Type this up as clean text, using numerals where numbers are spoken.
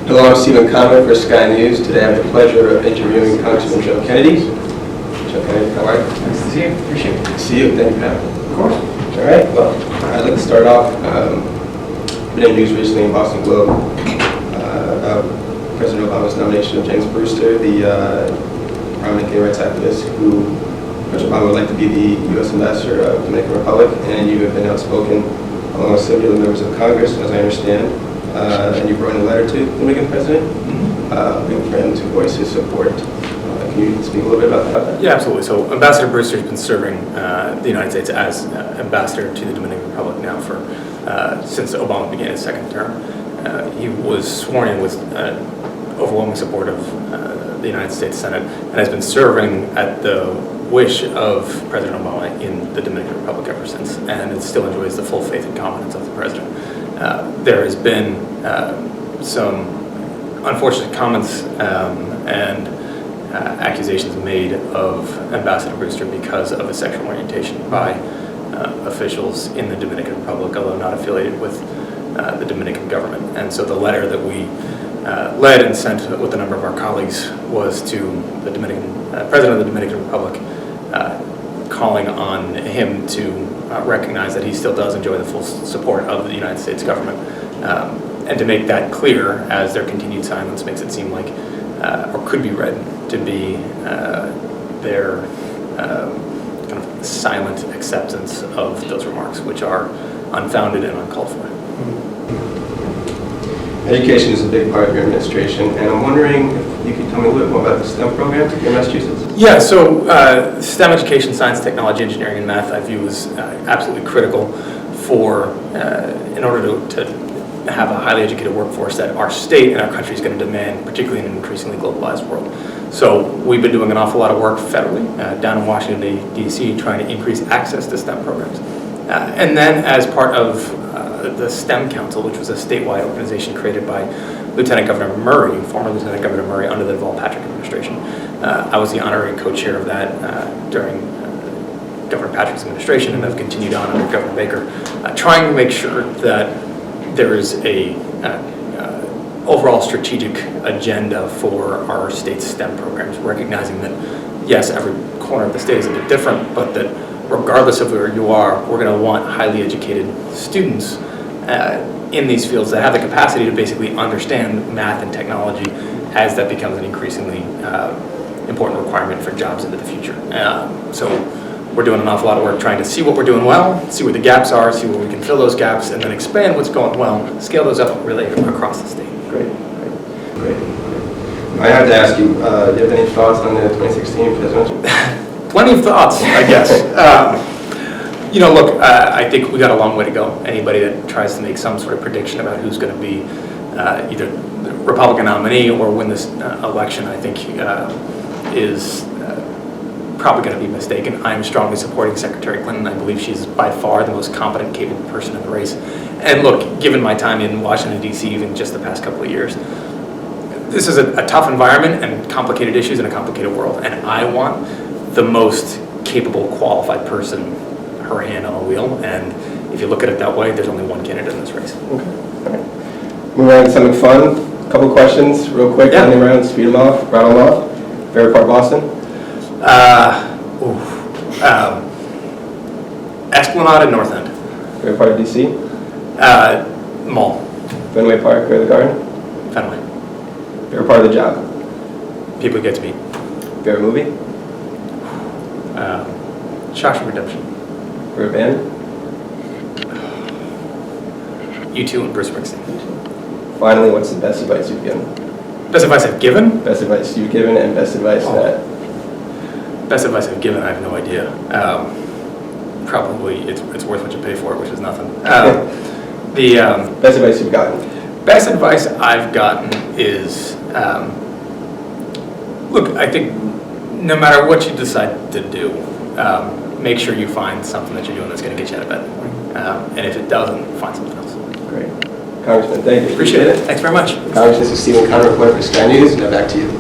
Hello, I'm Stephen Conway for Sky News. Today I have the pleasure of interviewing Congressman Kennedy. Kennedy, how are you? Nice to see you. Appreciate it. Good to see you. Thank you, Pat. Of course. All right. Well, I'd like to start off. Been in news recently in Boston Globe about President Obama's nomination of James Brewster, the prominent gay rights activist who President Obama would like to be the U.S. ambassador of the Dominican Republic, and you have been outspoken along with several members of Congress, as I understand, and you wrote a letter to the Dominican president, looking for him to voice his support. Can you speak a little bit about that? Yeah, absolutely. So Ambassador Brewster has been serving the United States as ambassador to the Dominican Republic now for since Obama began his second term. He was sworn in with overwhelming support of the United States Senate and has been serving at the wish of President Obama in the Dominican Republic ever since, and it still enjoys the full faith and confidence of the president. There has been some unfortunate comments and accusations made of Ambassador Brewster because of his sexual orientation by officials in the Dominican Republic, although not affiliated with the Dominican government. And so the letter that we led and sent with a number of our colleagues was to the President of the Dominican Republic, calling on him to recognize that he still does enjoy the full support of the United States government, and to make that clear, as their continued silence makes it seem like, or could be read to be their kind of silent acceptance of those remarks, which are unfounded and uncalled for. Education is a big part of your administration, and I'm wondering if you could tell me a little bit more about the STEM program in Massachusetts. Yeah, so STEM education, science, technology, engineering, and math I view as absolutely critical for, in order to have a highly educated workforce that our state and our country is going to demand, particularly in an increasingly globalized world. So we've been doing an awful lot of work federally, down in Washington, D.C., trying to increase access to STEM programs. And then as part of the STEM Council, which was a statewide organization created by Lieutenant Governor Murray, former Lieutenant Governor Murray, under the Deval Patrick administration. I was the honorary co-chair of that during Governor Patrick's administration, and have continued on under Governor Baker, trying to make sure that there is a overall strategic agenda for our state's STEM programs, recognizing that, yes, every corner of the state is a bit different, but that regardless of where you are, we're going to want highly educated students in these fields that have the capacity to basically understand math and technology as that becomes an increasingly important requirement for jobs into the future. So we're doing an awful lot of work trying to see what we're doing well, see where the gaps are, see where we can fill those gaps, and then expand what's going well, scale those up really across the state. Great. I have to ask you, do you have any thoughts on the 2016 presidential? Plenty of thoughts, I guess. Look, I think we got a long way to go. Anybody that tries to make some sort of prediction about who's going to be either the Republican nominee or win this election, I think is probably going to be mistaken. I'm strongly supporting Secretary Clinton. I believe she's by far the most competent, capable person in the race. And look, given my time in Washington, D.C., even just the past couple of years, this is a tough environment and complicated issues in a complicated world. And I want the most capable, qualified person, her hand on the wheel. And if you look at it that way, there's only one candidate in this race. Okay. All right. Moving on to something fun. A couple questions, real quick. Yeah. Running around, speed them off, rattle them off. Favorite part of Boston? Esplanade and North End. Favorite part of DC? Mall. Fenway Park or the Garden? Fenway. Favorite part of the job? People get to meet. Favorite movie? Shawshank Redemption. Favorite band? U2 and Bruce Springsteen. Finally, what's the best advice you've given? Best advice I've given? Best advice you've given and best advice that... Best advice I've given, I have no idea. Probably it's worth what you pay for it, which is nothing. Best advice you've gotten? Best advice I've gotten is, look, I think no matter what you decide to do, make sure you find something that you're doing that's going to get you out of bed in the morning. And if it doesn't, find something else. Great. Congressman, thank you. Appreciate it. Thanks very much. Congressman, this is Stephen Conway, reporter for Sky News. Now back to you.